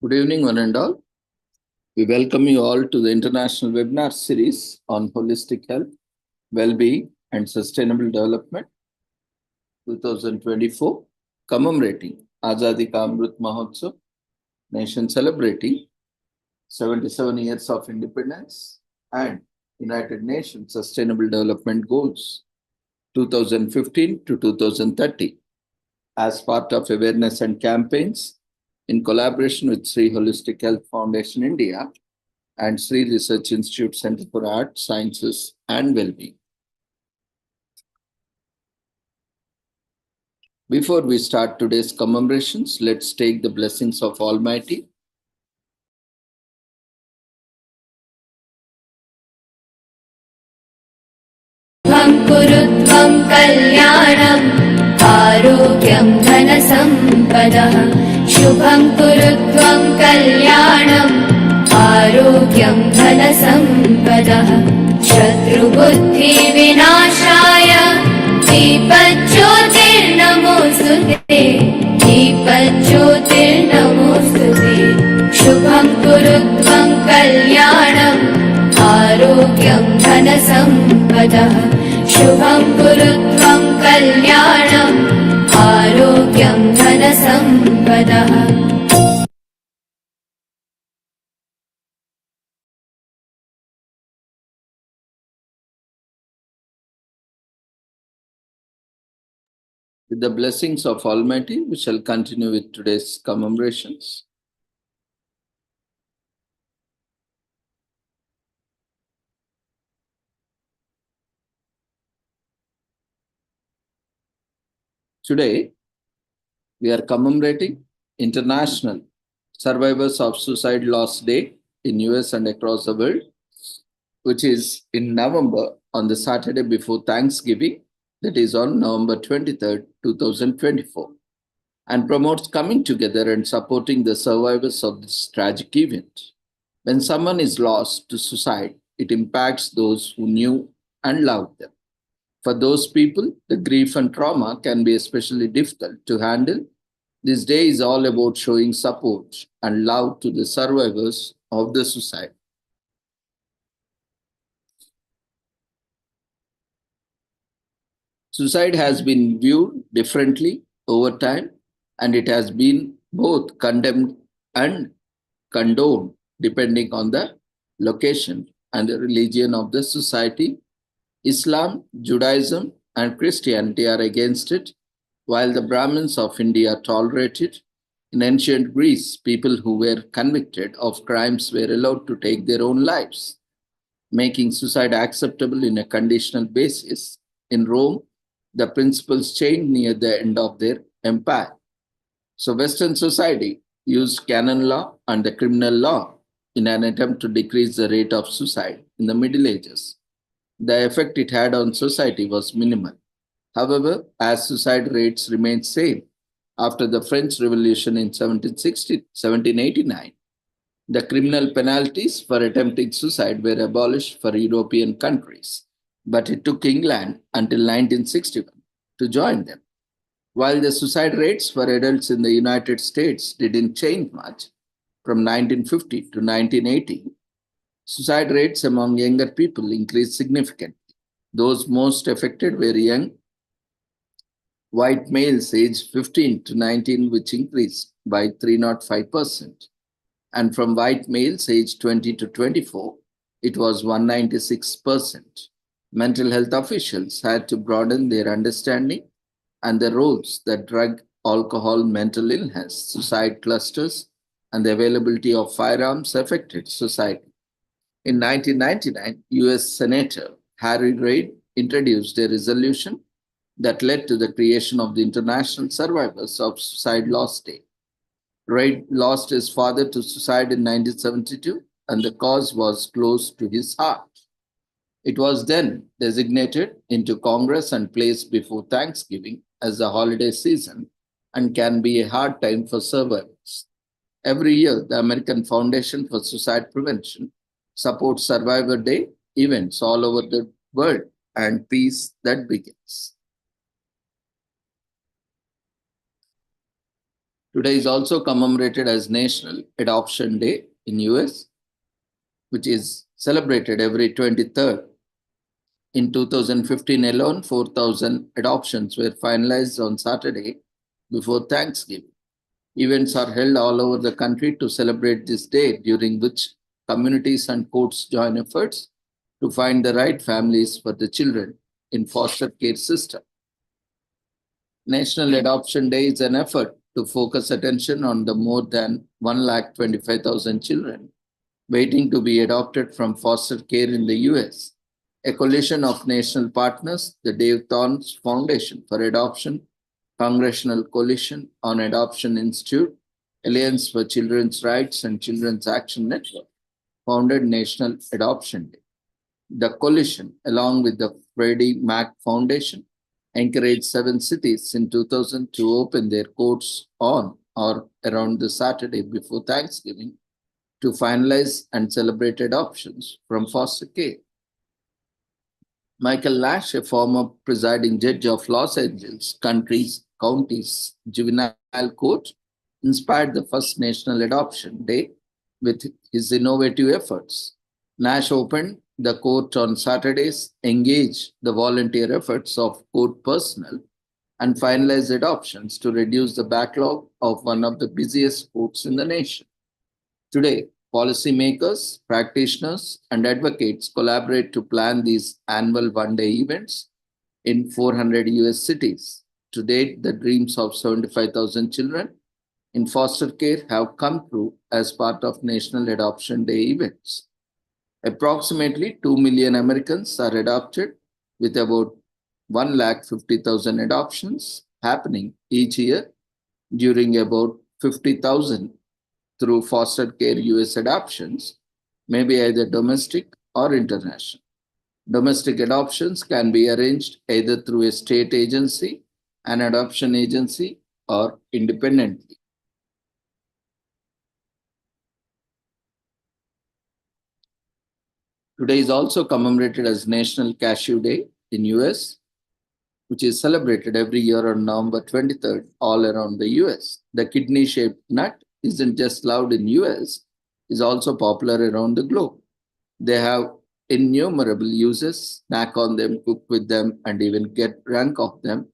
Good evening, one and all. We welcome you all to the international webinar series on holistic health, well-being, and sustainable development 2024, commemorating Azadi Ka Amrit Mahotsav, nation celebrating 77 years of independence and United Nations Sustainable Development Goals 2015 to 2030 as part of awareness and campaigns in collaboration with Sri Holistic Health Foundation India and Sri Research Institute Center for Art, Sciences and Wellbeing. Before we start today's commemorations, let's take the blessings of Almighty. कुरुत्वं कल्याणम् आरोग्यं धनसम्पदः शुभं कुरुत्वं कल्याणम् आरोग्यं धनसम्पदः शत्रुबुद्धिविनाशाय दीपज्योतिर्नमोऽस्तुते दीपज्योतिर्नमोऽस्तुते शुभं कुरुत्वं कल्याणम् आरोग्यं धनसम्पदः शुभं कुरुत्वं कल्याणम् आरोग्यं धनसम्पदः. With the blessings of Almighty, we shall continue with today's commemorations. Today, we are commemorating International Survivors of Suicide Loss Day in US and across the world, which is in November on the Saturday before Thanksgiving, that is on November 23rd, 2024, and promotes coming together and supporting the survivors of this tragic event. When someone is lost to suicide, it impacts those who knew and loved them. For those people, the grief and trauma can be especially difficult to handle. This day is all about showing support and love to the survivors of the suicide. Suicide has been viewed differently over time, and it has been both condemned and condoned depending on the location and the religion of the society. Islam, Judaism, and Christianity are against it, while the Brahmins of India tolerate it. In ancient Greece, people who were convicted of crimes were allowed to take their own lives, making suicide acceptable in a conditional basis. In Rome, the principles changed near the end of their empire. So Western society used canon law and the criminal law in an attempt to decrease the rate of suicide in the Middle Ages. The effect it had on society was minimal. However, as suicide rates remained same after the French Revolution in 1789, the criminal penalties for attempting suicide were abolished for European countries, but it took England until 1961 to join them. While the suicide rates for adults in the United States didn't change much from 1950 to 1980, suicide rates among younger people increased significantly. Those most affected were young white males aged 15 to 19, which increased by 305%. And from white males aged 20 to 24, it was 196%. Mental health officials had to broaden their understanding and the roles that drug, alcohol, mental illness, suicide clusters, and the availability of firearms affected society. In 1999, US Senator Harry Reid introduced a resolution that led to the creation of the International Survivors of Suicide Loss Day. Reid lost his father to suicide in 1972, and the cause was close to his heart. It was then designated into Congress and placed before Thanksgiving as a holiday season and can be a hard time for survivors. Every year, the American Foundation for Suicide Prevention supports Survivor Day events all over the world, and peace that begins. Today is also commemorated as National Adoption Day in US, which is celebrated every 23rd. In 2015 alone, 4,000 adoptions were finalized on Saturday before Thanksgiving. Events are held all over the country to celebrate this day, during which communities and courts join efforts to find the right families for the children in foster care system. National Adoption Day is an effort to focus attention on the more than 1,25,000 children waiting to be adopted from foster care in the US. A coalition of national partners, the Dave Thorns Foundation for Adoption, Congressional Coalition on Adoption Institute, Alliance for Children's Rights, and Children's Action Network, founded National Adoption Day. The coalition, along with the Freddie Mac Foundation, encouraged 7 cities in 2000 to open their courts on or around the Saturday before Thanksgiving to finalize and celebrate adoptions from foster care. Michael Lash, a former presiding judge of Los Angeles County's Juvenile Court, inspired the first National Adoption Day with his innovative efforts. Nash opened the court on Saturdays, engaged the volunteer efforts of court personnel, and finalized adoptions to reduce the backlog of one of the busiest courts in the nation. Today, policymakers, practitioners, and advocates collaborate to plan these annual one-day events in 400 US cities. To date, the dreams of 75,000 children in foster care have come true as part of National Adoption Day events. Approximately 2 million Americans are adopted, with about 150,000 adoptions happening each year, during about 50,000 through foster care US adoptions, may be either domestic or international. Domestic adoptions can be arranged either through a state agency, an adoption agency, or independently. Today is also commemorated as National Cashew Day in US, which is celebrated every year on November 23rd all around the US. The kidney-shaped nut isn't just loved in US, is also popular around the globe. They have innumerable uses: snack on them, cook with them, and even get drunk off them.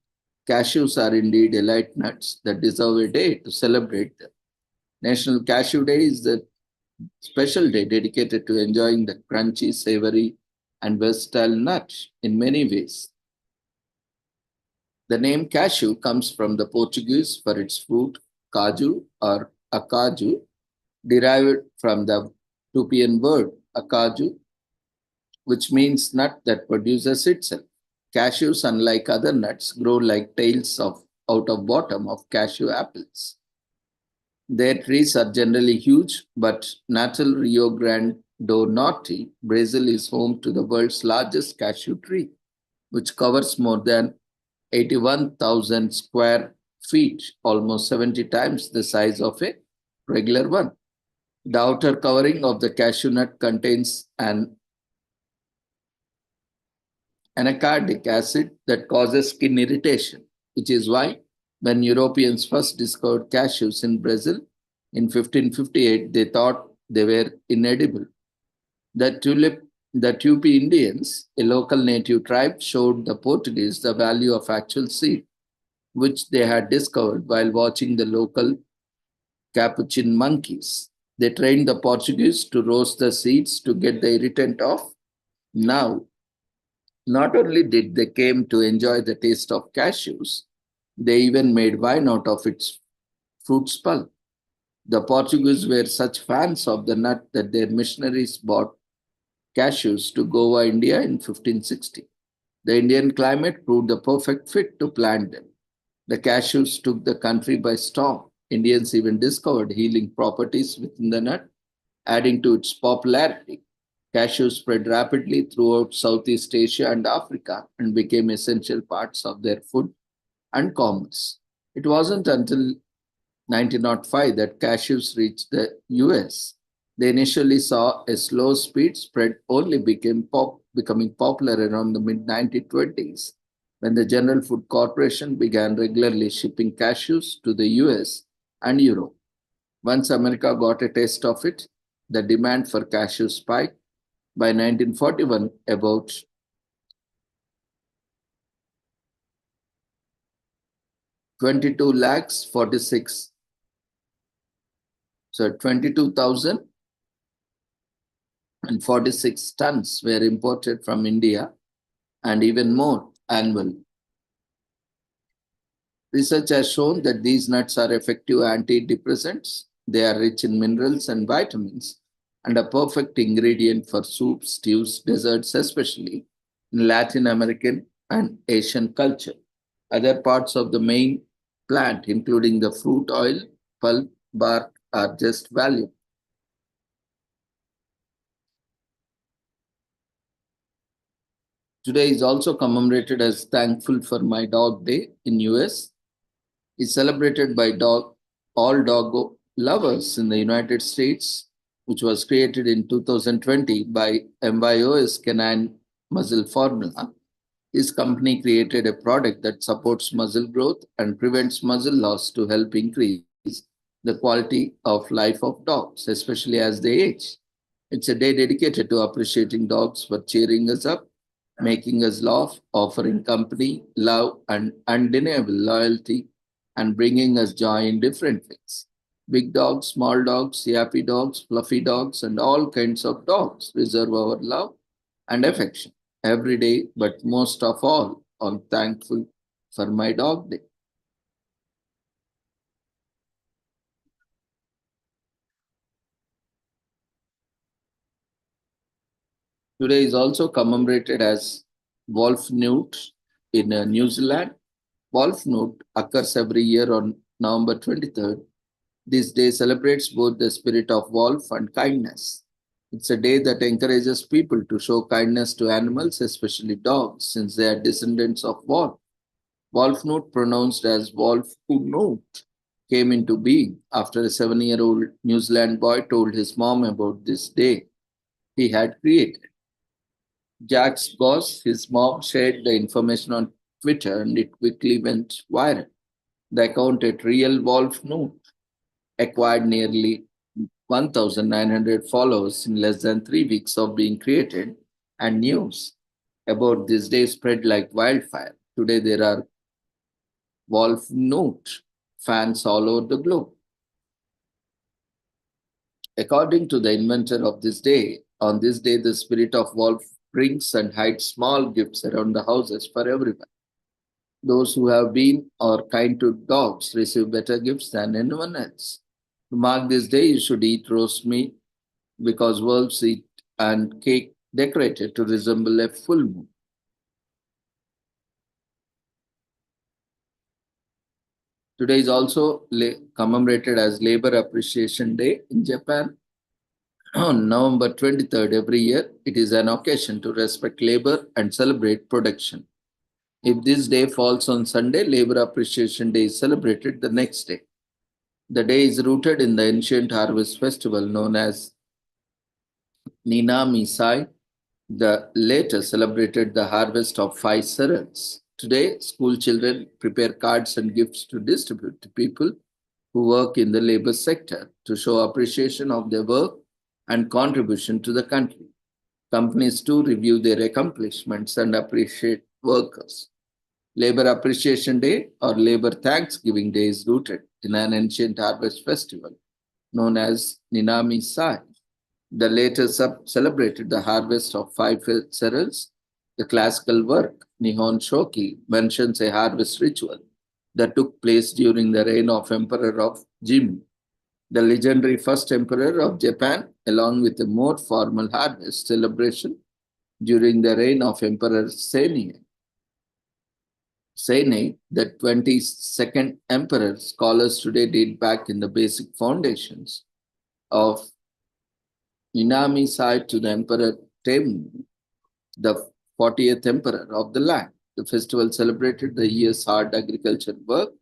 Cashews are indeed elite nuts that deserve a day to celebrate them. National Cashew Day is the special day dedicated to enjoying the crunchy, savory, and versatile nut in many ways. The name cashew comes from the Portuguese for its fruit, caju or acaju, derived from the Tupian word acaju, which means nut that produces itself. Cashews, unlike other nuts, grow like tails out of bottom of cashew apples. Their trees are generally huge, but Natal Rio Grande do Norte, Brazil, is home to the world's largest cashew tree, which covers more than 81,000 square feet, almost 70 times the size of a regular one. The outer covering of the cashew nut contains an anacardic acid that causes skin irritation, which is why when Europeans first discovered cashews in Brazil in 1558, they thought they were inedible. The Tupi Indians, a local native tribe, showed the Portuguese the value of actual seed, which they had discovered while watching the local capuchin monkeys. They trained the Portuguese to roast the seeds to get the irritant off. Now, not only did they came to enjoy the taste of cashews, they even made wine out of its fruit pulp. The Portuguese were such fans of the nut that their missionaries brought cashews to Goa, India in 1560. The Indian climate proved the perfect fit to plant them. The cashews took the country by storm. Indians even discovered healing properties within the nut, adding to its popularity. Cashews spread rapidly throughout Southeast Asia and Africa and became essential parts of their food and commerce. It wasn't until 1905 that cashews reached the US. They initially saw a slow speed spread, only becoming popular around the mid-1920s when the General Food Corporation began regularly shipping cashews to the US and Europe. Once America got a taste of it, the demand for cashew spiked. By 1941, about 22 lakhs 46, so 22,046 tons were imported from India and even more annually. Research has shown that these nuts are effective antidepressants. They are rich in minerals and vitamins and a perfect ingredient for soups, stews, desserts, especially in Latin American and Asian culture. Other parts of the main plant, including the fruit oil, pulp, bark, are just valuable. Today is also commemorated as Thankful for My Dog Day in US. It's celebrated by all dog lovers in the United States, which was created in 2020 by MYOS Canine Muscle Formula. This company created a product that supports muscle growth and prevents muscle loss to help increase the quality of life of dogs, especially as they age. It's a day dedicated to appreciating dogs for cheering us up, making us laugh, offering company, love, and undeniable loyalty, and bringing us joy in different ways. Big dogs, small dogs, yappy dogs, fluffy dogs, and all kinds of dogs deserve our love and affection every day, but most of all, I'm thankful for my dog day. Today is also commemorated as Wolf Newt in New Zealand. Wolf Newt occurs every year on November 23rd. This day celebrates both the spirit of wolf and kindness. It's a day that encourages people to show kindness to animals, especially dogs, since they are descendants of wolf. Wolfnut, pronounced as Wolfunut, came into being after a 7-year-old New Zealand boy told his mom about this day he had created. Jack's boss, his mom, shared the information on Twitter and it quickly went viral. The account at Real Wolfnut acquired nearly 1,900 followers in less than 3 weeks of being created, and news about this day spread like wildfire. Today, there are Wolf Note fans all over the globe. According to the inventor of this day, on this day, the spirit of wolf brings and hides small gifts around the houses for everyone. Those who have been or kind to dogs receive better gifts than anyone else. To mark this day, you should eat roast meat because wolves eat and cake decorated to resemble a full moon. Today is also commemorated as Labor Appreciation Day in Japan. On November 23rd every year, it is an occasion to respect labor and celebrate production. If this day falls on Sunday, Labor Appreciation Day is celebrated the next day. The day is rooted in the ancient harvest festival known as Ninami Sai. The later celebrated the harvest of 5 cereals. Today, school children prepare cards and gifts to distribute to people who work in the labor sector to show appreciation of their work and contribution to the country. Companies too review their accomplishments and appreciate workers. Labor Appreciation Day or Labor Thanksgiving Day is rooted in an ancient harvest festival known as Ninami Sai. The later celebrated the harvest of 5 cereals. The classical work Nihon Shoki mentions a harvest ritual that took place during the reign of Emperor of Jimmu, the legendary first emperor of Japan, along with a more formal harvest celebration during the reign of Emperor Seine. Seine, the 22nd emperor, scholars today date back in the basic foundations of Ninami Sai to the Emperor Temmu, the 40th emperor of the land. The festival celebrated the year's hard agriculture work,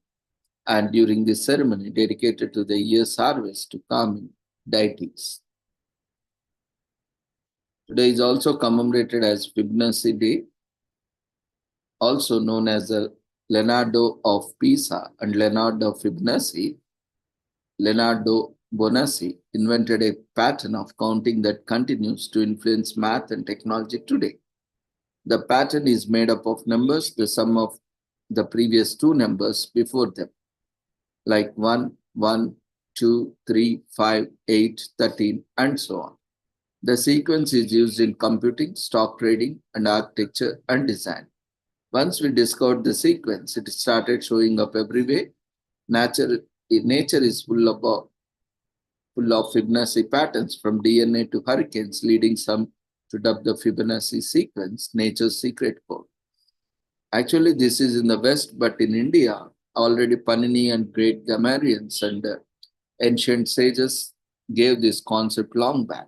and during this ceremony dedicated to the year's harvest to calming deities. Today is also commemorated as Fibonacci Day, also known as the Leonardo of Pisa and Leonardo Fibonacci. Leonardo Bonassi invented a pattern of counting that continues to influence math and technology today. The pattern is made up of numbers, the sum of the previous two numbers before them, like 1, 1, 2, 3, 5, 8, 13, and so on. The sequence is used in computing, stock trading, and architecture and design. Once we discovered the sequence, it started showing up everywhere. Nature is full of Fibonacci patterns from DNA to hurricanes, leading some to dub the Fibonacci sequence nature's secret code. Actually, this is in the West, but in India, already Panini and great grammarians and ancient sages gave this concept long back.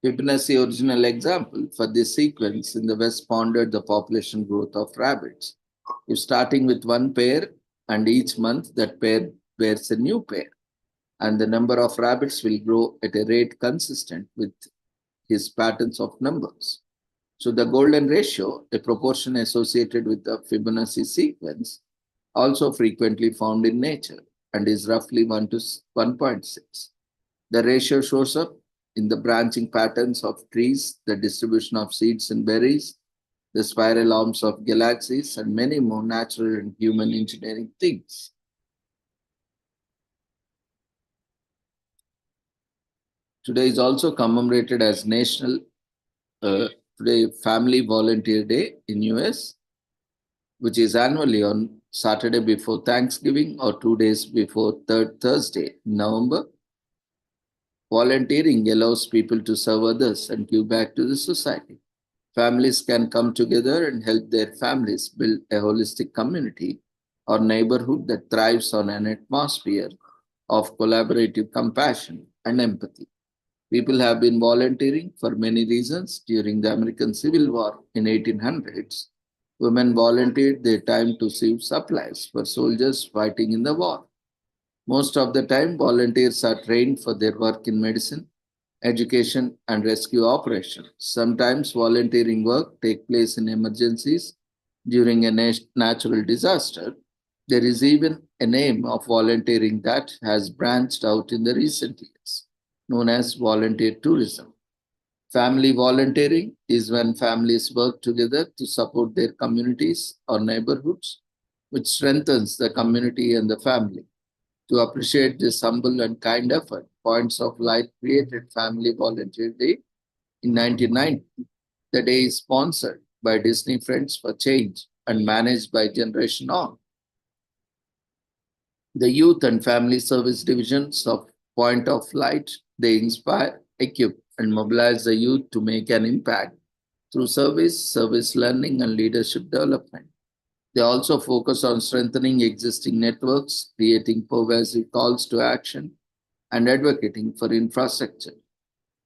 Fibonacci original example for this sequence in the West pondered the population growth of rabbits. If starting with one pair and each month that pair bears a new pair, and the number of rabbits will grow at a rate consistent with his patterns of numbers. So the golden ratio, a proportion associated with the Fibonacci sequence, also frequently found in nature and is roughly 1 to 1.6. The ratio shows up in the branching patterns of trees, the distribution of seeds and berries, the spiral arms of galaxies, and many more natural and human engineering things. Today is also commemorated as National today Family Volunteer Day in US, which is annually on Saturday before Thanksgiving or 2 days before third Thursday in November. Volunteering allows people to serve others and give back to the society. Families can come together and help their families build a holistic community or neighborhood that thrives on an atmosphere of collaborative compassion and empathy. People have been volunteering for many reasons. During the American Civil War in 1800s, women volunteered their time to save supplies for soldiers fighting in the war. Most of the time, volunteers are trained for their work in medicine, education, and rescue operations. Sometimes volunteering work takes place in emergencies during a natural disaster. There is even a name of volunteering that has branched out in the recent years, known as volunteer tourism. Family volunteering is when families work together to support their communities or neighborhoods, which strengthens the community and the family. To appreciate this humble and kind effort, Points of Light created Family Volunteer Day in 1990. The day is sponsored by Disney Friends for Change and managed by Generation On. The youth and family service divisions of Point of Light, they inspire, equip, and mobilize the youth to make an impact through service learning, and leadership development. They also focus on strengthening existing networks, creating pervasive calls to action, and advocating for infrastructure.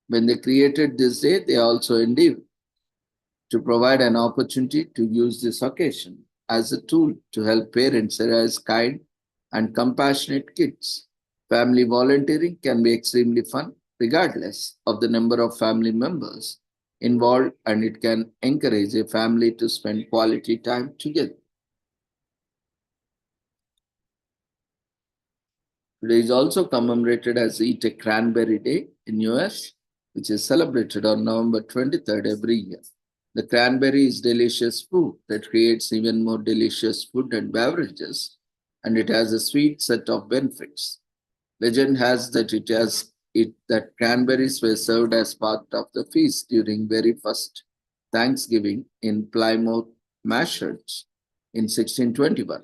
When they created this day, they also endeavored to provide an opportunity to use this occasion as a tool to help parents raise kind and compassionate kids. Family volunteering can be extremely fun, regardless of the number of family members involved, and it can encourage a family to spend quality time together. Today is also commemorated as Eat a Cranberry Day in US, which is celebrated on November 23rd every year. The cranberry is delicious fruit that creates even more delicious food and beverages, and it has a sweet set of benefits. Legend has that cranberries were served as part of the feast during very first Thanksgiving in Plymouth, Massachusetts in 1621.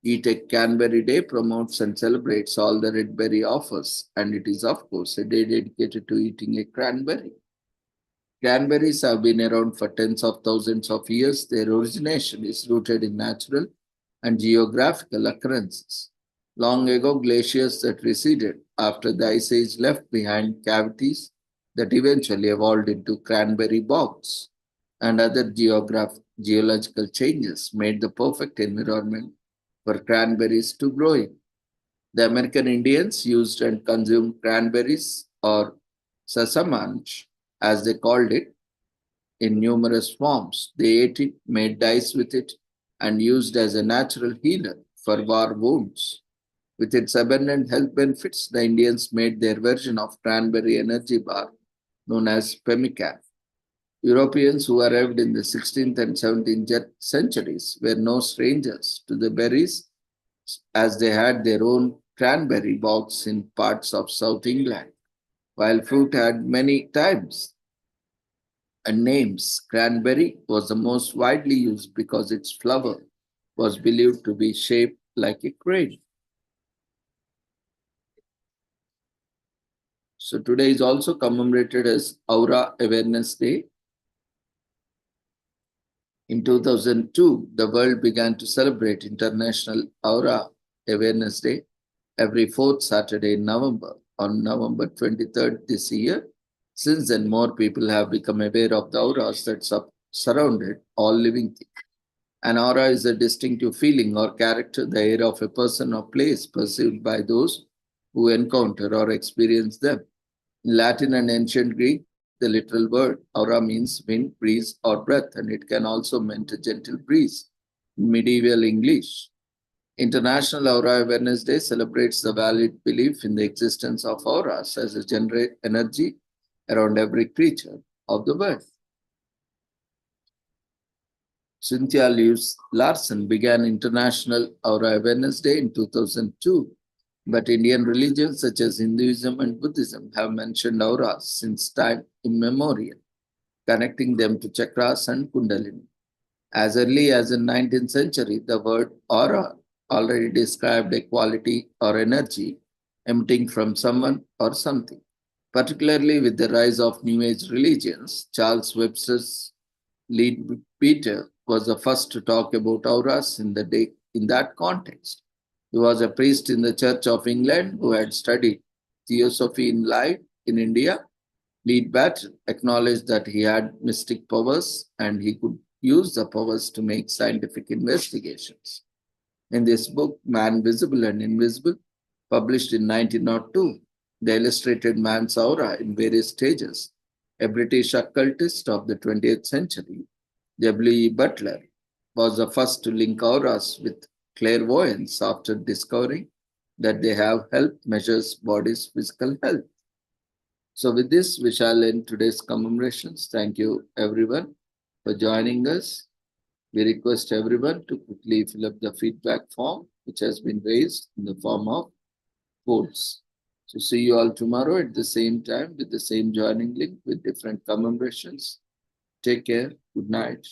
Eat a Cranberry Day promotes and celebrates all the red berry offers, and it is, of course, a day dedicated to eating a cranberry. Cranberries have been around for tens of thousands of years. Their origination is rooted in natural and geographical occurrences. Long ago, glaciers that receded after the Ice Age left behind cavities that eventually evolved into cranberry bogs, and other geological changes made the perfect environment for cranberries to grow in. The American Indians used and consumed cranberries or sasamage as they called it, in numerous forms. They ate it, made dyes with it, and used as a natural healer for war wounds. With its abundant health benefits, the Indians made their version of cranberry energy bar known as pemmican. Europeans who arrived in the 16th and 17th centuries were no strangers to the berries, as they had their own cranberry bogs in parts of South England. While fruit had many types and names, cranberry was the most widely used because its flower was believed to be shaped like a crane. So today is also commemorated as Aura Awareness Day. In 2002, the world began to celebrate International Aura Awareness Day every fourth Saturday in November. On November 23rd this year, since then, more people have become aware of the auras that surrounded all living things. An aura is a distinctive feeling or character, the air of a person or place perceived by those who encounter or experience them. In Latin and ancient Greek, the literal word aura means wind, breeze, or breath, and it can also mean a gentle breeze. In medieval English, International Aura Awareness Day celebrates the valid belief in the existence of auras as a generate energy around every creature of the world. Cynthia Lewis Larson began International Aura Awareness Day in 2002, but Indian religions such as Hinduism and Buddhism have mentioned auras since time immemorial, connecting them to chakras and kundalini. As early as the 19th century, the word aura already described a quality or energy emanating from someone or something. Particularly with the rise of New Age religions, Charles Webster's Leadbeater was the first to talk about auras in that context. He was a priest in the Church of England who had studied theosophy in life in India. Leadbeater acknowledged that he had mystic powers and he could use the powers to make scientific investigations. In this book, Man Visible and Invisible, published in 1902, they illustrated man's aura in various stages. A British occultist of the 20th century, W.E. Butler, was the first to link auras with clairvoyance after discovering that they have helped measures body's physical health. So with this, we shall end today's commemorations. Thank you, everyone, for joining us. We request everyone to quickly fill up the feedback form, which has been raised in the form of polls. So see you all tomorrow at the same time with the same joining link with different commemorations. Take care. Good night.